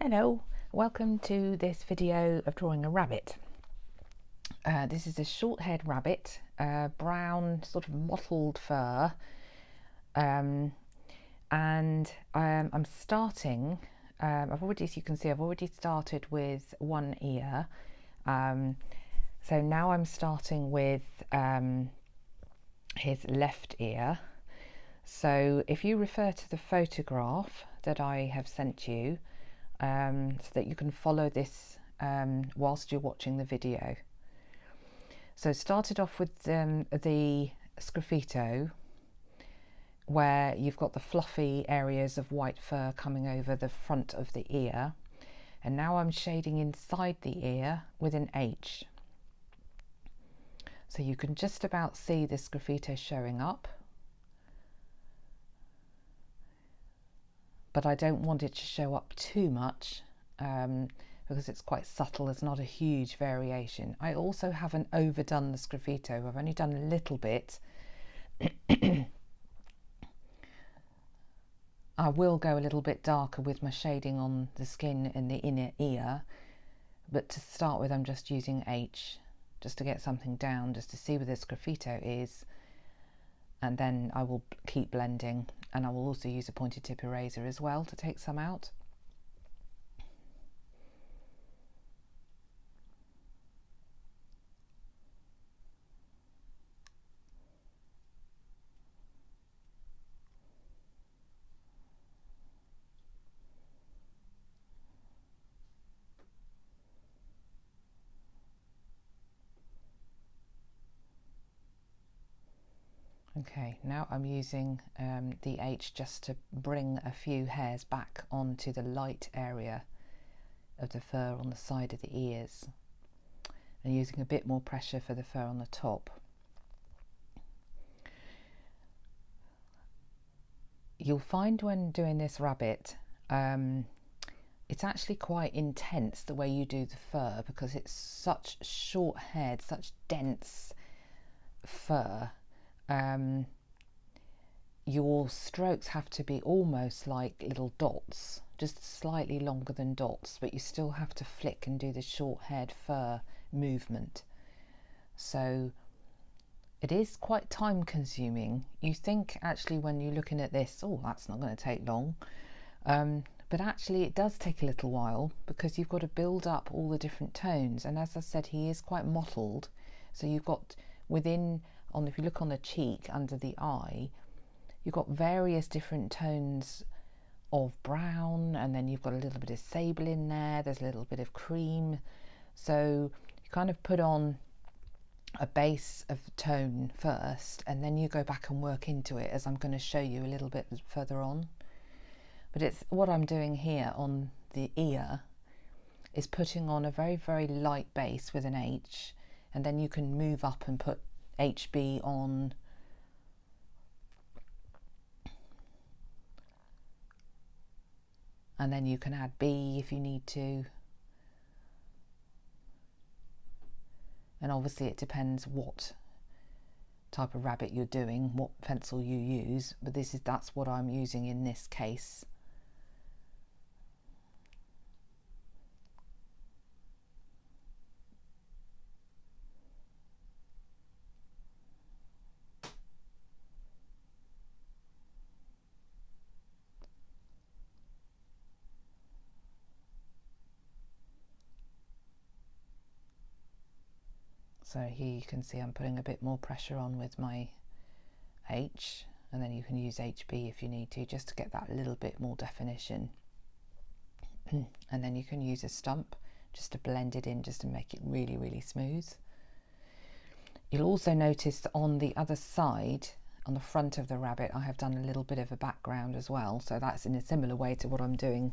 Hello, welcome to this video of drawing a rabbit. This is a short-haired rabbit, brown sort of mottled fur, and I'm starting, as you can see, I've already started with one ear, so now I'm starting with his left ear. So if you refer to the photograph that I have sent you, so that you can follow this whilst you're watching the video. So started off with the sgraffito, where you've got the fluffy areas of white fur coming over the front of the ear, and now I'm shading inside the ear with an H. So you can just about see the sgraffito showing up, but I don't want it to show up too much because it's quite subtle. There's not a huge variation. I also haven't overdone the sgraffito. I've only done a little bit. I will go a little bit darker with my shading on the skin in the inner ear, but to start with I'm just using H just to get something down, just to see where the sgraffito is, and then I will keep blending, and I will also use a pointed tip eraser as well to take some out. Okay, now I'm using the H just to bring a few hairs back onto the light area of the fur on the side of the ears, and using a bit more pressure for the fur on the top. You'll find when doing this rabbit, it's actually quite intense the way you do the fur, because it's such short haired, such dense fur. Your strokes have to be almost like little dots, just slightly longer than dots, but you still have to flick and do the short-haired fur movement. So it is quite time consuming. You think actually when you're looking at this, oh, that's not going to take long, but actually it does take a little while, because you've got to build up all the different tones. And as I said, he is quite mottled, so you've got within, if you look on the cheek under the eye, you've got various different tones of brown, and then you've got a little bit of sable in there, there's a little bit of cream. So you kind of put on a base of tone first, and then you go back and work into it, as I'm going to show you a little bit further on. But it's what I'm doing here on the ear is putting on a very, very light base with an H, and then you can move up and put HB on, and then you can add B if you need to. And obviously it depends what type of rabbit you're doing, what pencil you use, but that's what I'm using in this case. So here you can see I'm putting a bit more pressure on with my H, and then you can use HB if you need to, just to get that little bit more definition. And then you can use a stump just to blend it in, just to make it really, really smooth. You'll also notice that on the other side, on the front of the rabbit, I have done a little bit of a background as well. So that's in a similar way to what I'm doing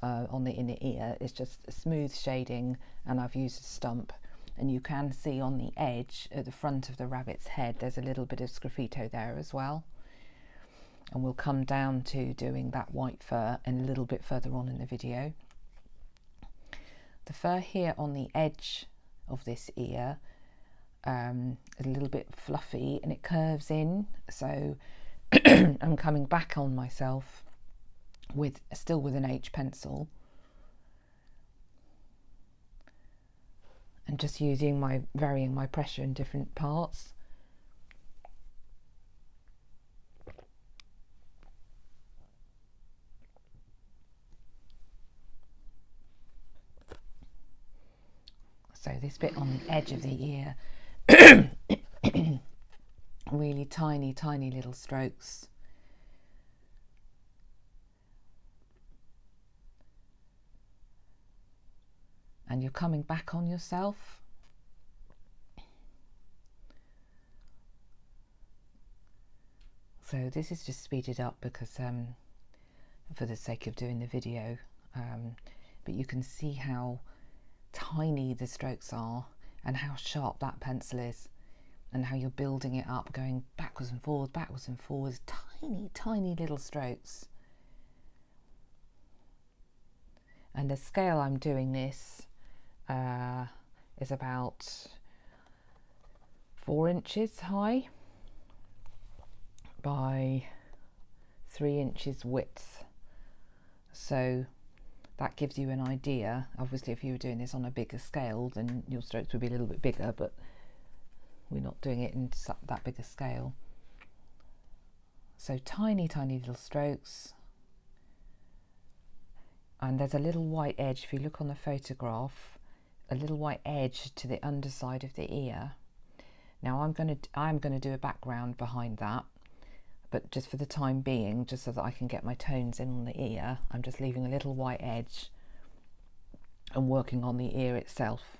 on the inner ear. It's just a smooth shading, and I've used a stump. And you can see on the edge at the front of the rabbit's head, there's a little bit of sgraffito there as well. And we'll come down to doing that white fur and a little bit further on in the video. The fur here on the edge of this ear is a little bit fluffy, and it curves in. So I'm coming back on myself still with an H pencil, and just varying my pressure in different parts. So this bit on the edge of the ear, really tiny, tiny little strokes. And you're coming back on yourself. So this is just speeded up because for the sake of doing the video, but you can see how tiny the strokes are and how sharp that pencil is, and how you're building it up, going backwards and forwards, tiny, tiny little strokes. And the scale I'm doing this is about 4 inches high by 3 inches width. So that gives you an idea. Obviously, if you were doing this on a bigger scale, then your strokes would be a little bit bigger, but we're not doing it in that big a scale. So tiny, tiny little strokes. And there's a little white edge, if you look on the photograph, a little white edge to the underside of the ear. Now I'm going to do a background behind that, but just for the time being, just so that I can get my tones in on the ear, I'm just leaving a little white edge and working on the ear itself.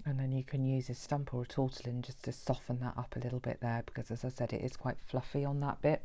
And then you can use a stump or a tortillon just to soften that up a little bit there, because as I said, it is quite fluffy on that bit.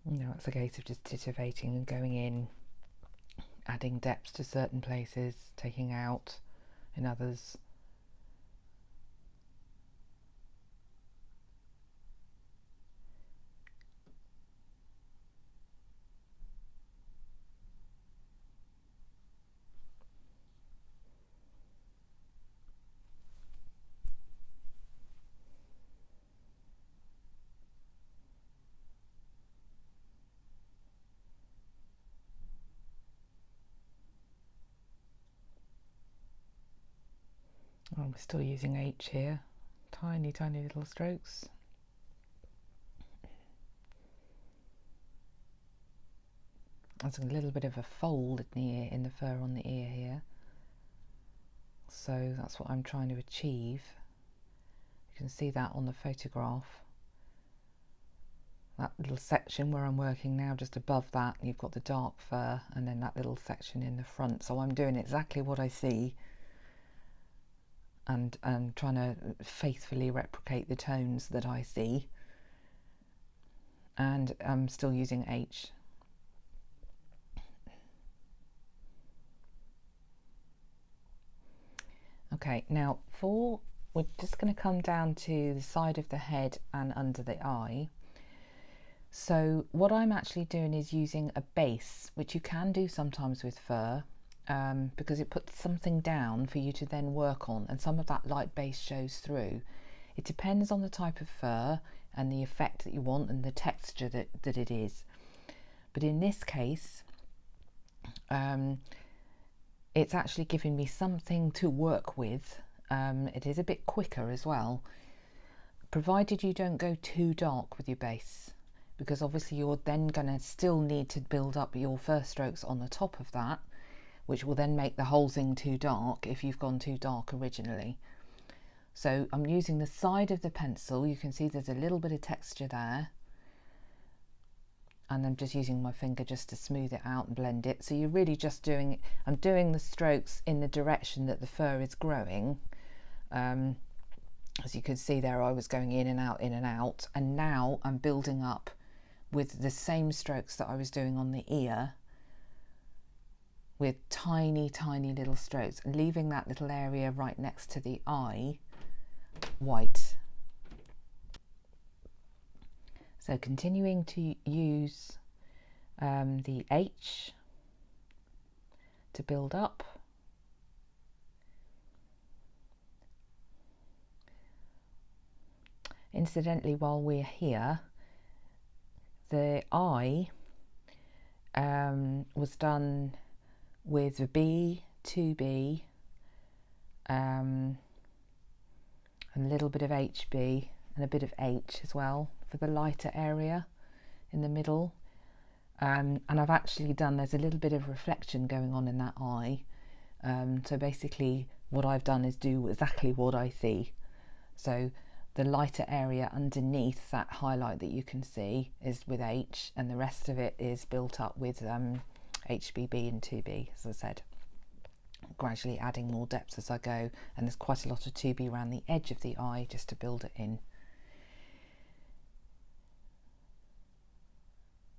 Now it's a case of just titivating and going in, adding depth to certain places, taking out in others. Oh, we're still using H here, tiny, tiny little strokes. There's a little bit of a fold in the ear, in the fur on the ear here. So that's what I'm trying to achieve. You can see that on the photograph. That little section where I'm working now, just above that, you've got the dark fur, and then that little section in the front. So I'm doing exactly what I see, and trying to faithfully replicate the tones that I see. And I'm still using H. Okay, now we're just going to come down to the side of the head and under the eye. So what I'm actually doing is using a base, which you can do sometimes with fur, because it puts something down for you to then work on, and some of that light base shows through. It depends on the type of fur and the effect that you want and the texture that it is. But in this case, it's actually giving me something to work with. It is a bit quicker as well, provided you don't go too dark with your base, because obviously you're then going to still need to build up your fur strokes on the top of that, which will then make the whole thing too dark if you've gone too dark originally. So I'm using the side of the pencil. You can see there's a little bit of texture there, and I'm just using my finger just to smooth it out and blend it. So you're really just I'm doing the strokes in the direction that the fur is growing, As you could see there, I was going in and out, and now I'm building up with the same strokes that I was doing on the ear, with tiny little strokes, and leaving that little area right next to the eye white. So continuing to use the H to build up. Incidentally, while we're here, the eye was done with a B, 2B, and a little bit of HB and a bit of H as well for the lighter area in the middle. And I've actually done, there's a little bit of reflection going on in that eye. So basically what I've done is do exactly what I see. So the lighter area underneath that highlight that you can see is with H, and the rest of it is built up with HBB and 2B, as I said. Gradually adding more depth as I go, and there's quite a lot of 2B around the edge of the eye just to build it in.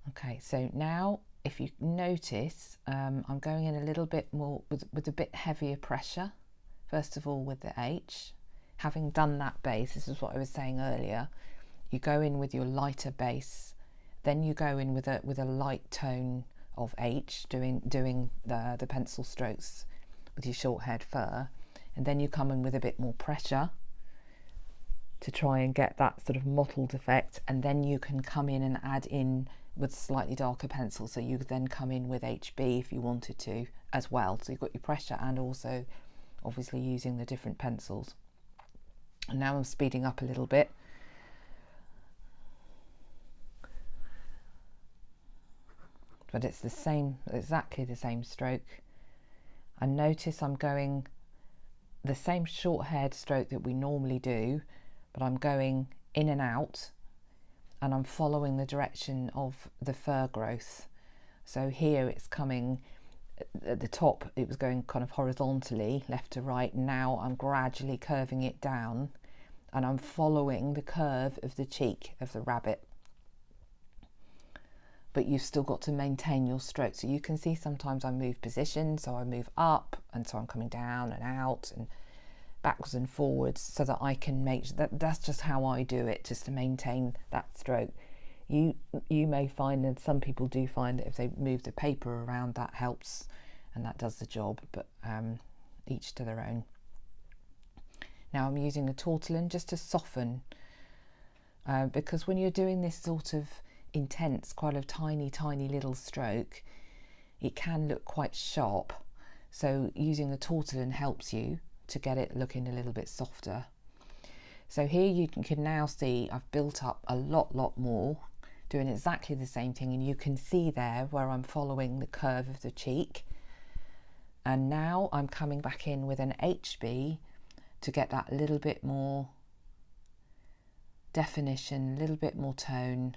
Okay, so now if you notice, I'm going in a little bit more with a bit heavier pressure, first of all with the H. Having done that base, this is what I was saying earlier, you go in with your lighter base, then you go in with a light tone of H, doing the pencil strokes with your short haired fur, and then you come in with a bit more pressure to try and get that sort of mottled effect, and then you can come in and add in with slightly darker pencil, so you could then come in with HB if you wanted to as well. So you've got your pressure and also obviously using the different pencils. And now I'm speeding up a little bit. But it's the same, exactly the same stroke. And notice I'm going the same short-haired stroke that we normally do, but I'm going in and out, and I'm following the direction of the fur growth. So here it's coming at the top, it was going kind of horizontally left to right. Now I'm gradually curving it down, and I'm following the curve of the cheek of the rabbit. But you've still got to maintain your stroke. So you can see sometimes I move position, so I move up, and so I'm coming down and out and backwards and forwards, so that I can make that's just how I do it, just to maintain that stroke. You may find, and some people do find, that if they move the paper around, that helps and that does the job, but each to their own. Now I'm using a tortillon just to soften, because when you're doing this sort of intense, quite a tiny little stroke, it can look quite sharp. So using a tortillon helps you to get it looking a little bit softer. So here you can now see I've built up a lot more, doing exactly the same thing, and you can see there where I'm following the curve of the cheek. And now I'm coming back in with an HB to get that little bit more definition, a little bit more tone.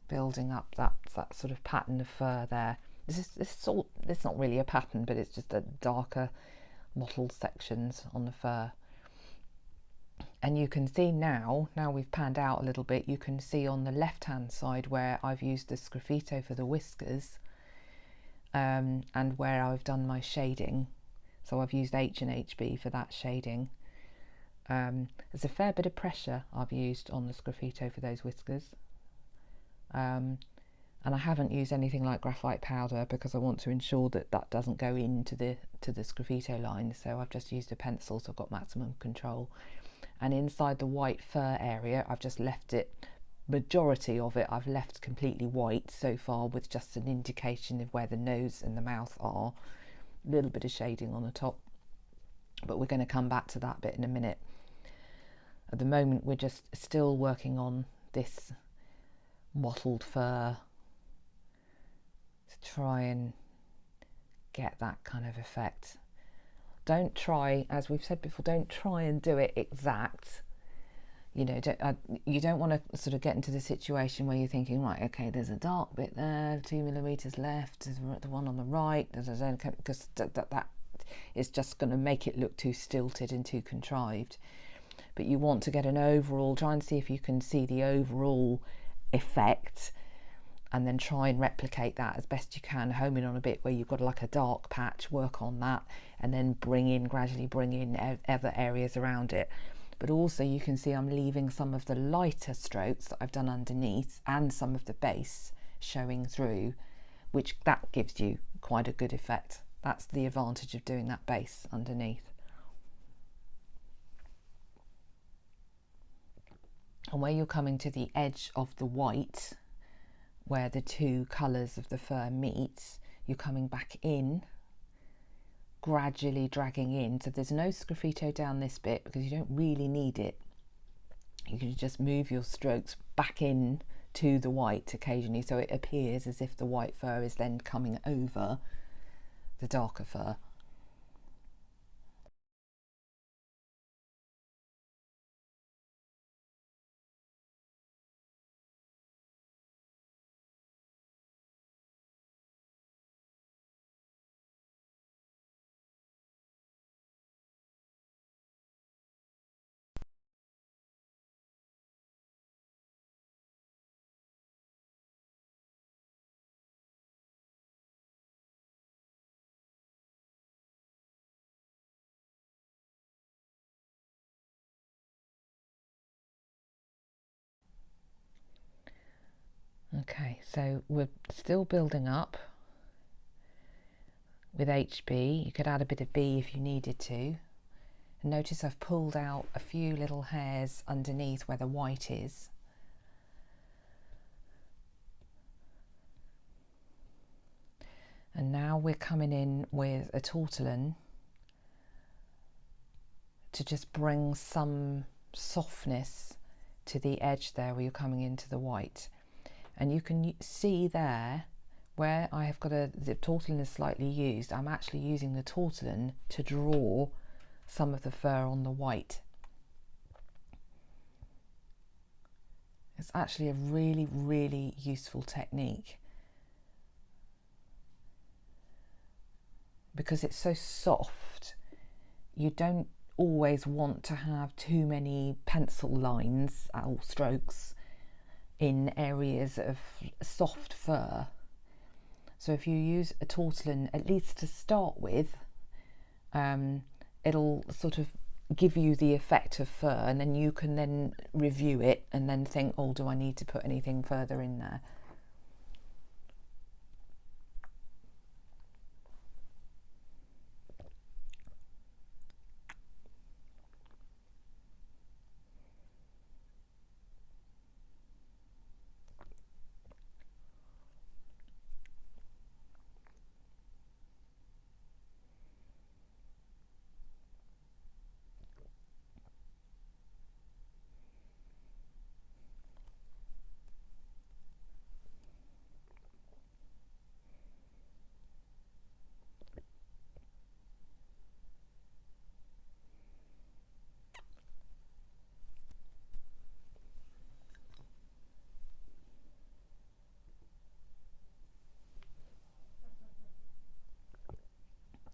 Building up that sort of pattern of fur there. It's not really a pattern, but it's just a darker mottled sections on the fur. And you can see now we've panned out a little bit, you can see on the left hand side where I've used the sgraffito for the whiskers, and where I've done my shading. So I've used H and HB for that shading. There's a fair bit of pressure I've used on the sgraffito for those whiskers. And I haven't used anything like graphite powder because I want to ensure that that doesn't go into the sgraffito line. So I've just used a pencil, so I've got maximum control. And inside the white fur area, I've just left it, majority of it I've left completely white so far, with just an indication of where the nose and the mouth are, a little bit of shading on the top, but we're going to come back to that bit in a minute. At the moment we're just still working on this mottled fur to try and get that kind of effect. Don't try, as we've said before, don't try and do it exact. you know, you don't want to sort of get into the situation where you're thinking, right, okay, there's a dark bit there, 2 millimeters left, there's the one on the right, because that is just going to make it look too stilted and too contrived. But you want to get an overall, try and see if you can see the overall effect, and then try and replicate that as best you can, home in on a bit where you've got like a dark patch, work on that, and then gradually bring in other areas around it. But also you can see I'm leaving some of the lighter strokes that I've done underneath and some of the base showing through, which that gives you quite a good effect. That's the advantage of doing that base underneath. And where you're coming to the edge of the white, where the two colours of the fur meet, you're coming back in, gradually dragging in. So there's no sgraffito down this bit because you don't really need it. You can just move your strokes back in to the white occasionally, so it appears as if the white fur is then coming over the darker fur. Okay, so we're still building up with HB. You could add a bit of B if you needed to. And notice I've pulled out a few little hairs underneath where the white is. And now we're coming in with a tortillon to just bring some softness to the edge there where you're coming into the white. And you can see there where I have got the tortillon is slightly used, I'm actually using the tortillon to draw some of the fur on the white. It's actually a really, really useful technique because it's so soft. You don't always want to have too many pencil lines or strokes in areas of soft fur. So if you use a tortillon, at least to start with, it'll sort of give you the effect of fur, and then you can then review it and then think, oh, do I need to put anything further in there?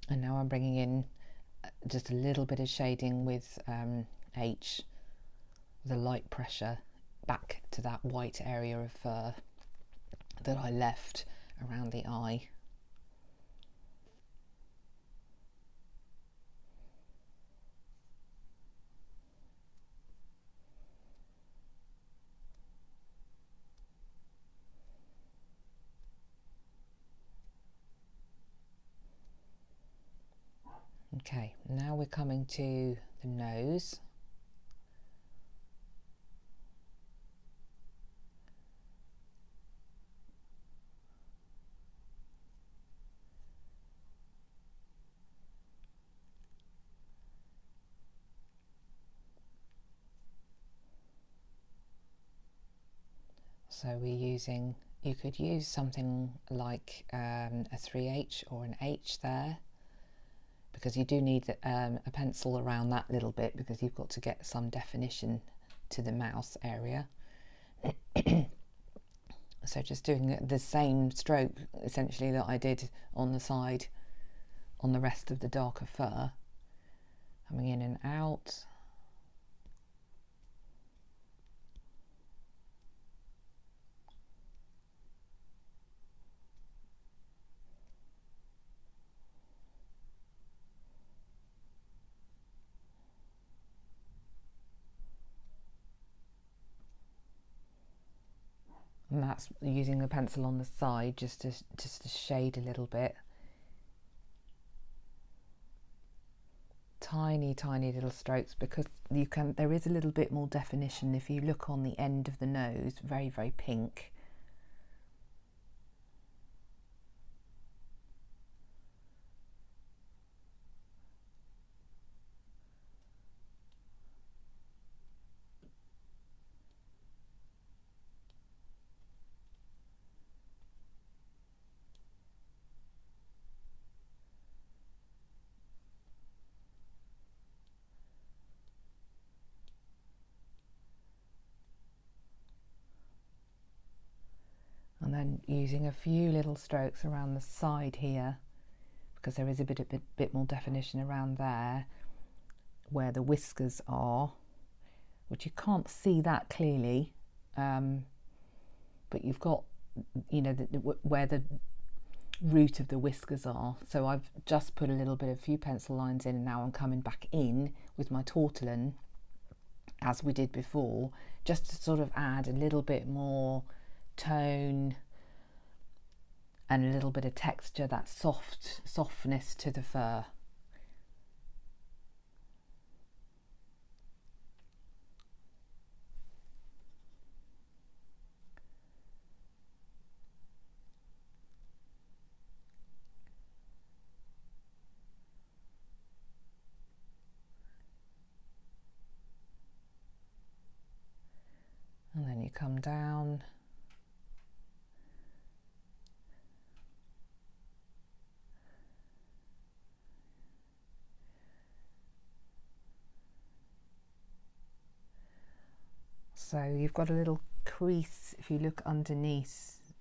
And now I'm bringing in just a little bit of shading with H, the light pressure, back to that white area of fur that I left around the eye. Okay, now we're coming to the nose. So we're using, you could use something like a 3H or an H there, because you do need a pencil around that little bit because you've got to get some definition to the mouse area. So just doing the same stroke essentially that I did on the side on the rest of the darker fur, coming in and out. And that's using the pencil on the side just to shade a little bit. Tiny little strokes, because there is a little bit more definition if you look on the end of the nose, very pink. And then using a few little strokes around the side here, because there is a bit more definition around there where the whiskers are, which you can't see that clearly, but you've got, you know, where the root of the whiskers are. So I've just put a few pencil lines in, and now I'm coming back in with my tortillon as we did before, just to sort of add a little bit more tone and a little bit of texture, that softness to the fur. And then you come down. So you've got a little crease if you look underneath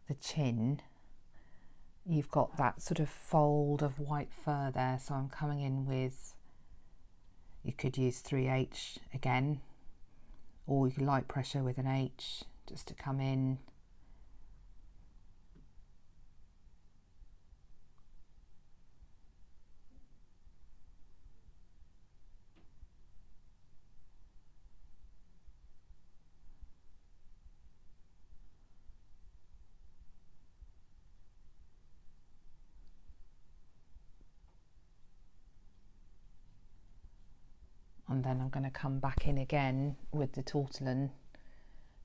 the chin. You've got that sort of fold of white fur there, so I'm coming in with, you could use 3H again, or you could light pressure with an H just to come in. And then I'm going to come back in again with the tortillon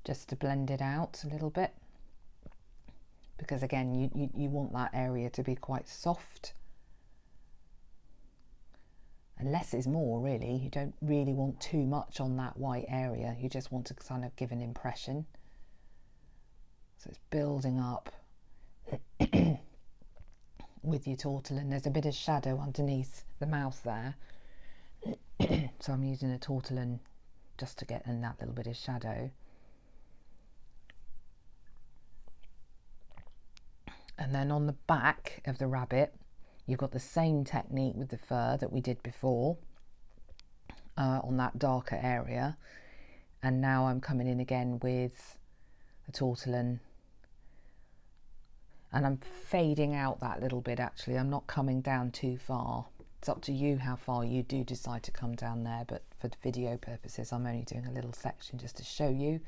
just to blend it out a little bit, because again you want that area to be quite soft, and less is more really. You don't really want too much on that white area, you just want to kind of give an impression. So it's building up with your tortillon. There's a bit of shadow underneath the mouth there. So I'm using a tortillon just to get in that little bit of shadow. And then on the back of the rabbit, you've got the same technique with the fur that we did before on that darker area. And now I'm coming in again with the tortillon. And I'm fading out that little bit actually. I'm not coming down too far. It's up to you how far you do decide to come down there, but for video purposes I'm only doing a little section just to show you.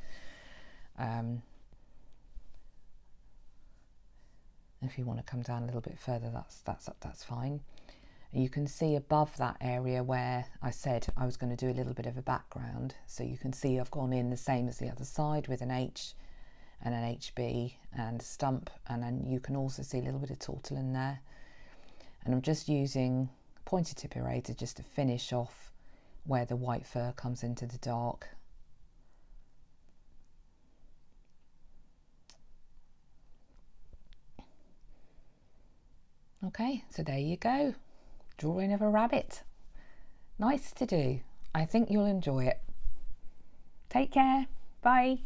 If you want to come down a little bit further, that's fine. You can see above that area where I said I was going to do a little bit of a background, so you can see I've gone in the same as the other side with an H and an HB and a stump, and then you can also see a little bit of tortillon there. And I'm just using pointed tip eraser just to finish off where the white fur comes into the dark. Okay, so there you go, drawing of a rabbit. Nice to do. I think you'll enjoy it. Take care. Bye.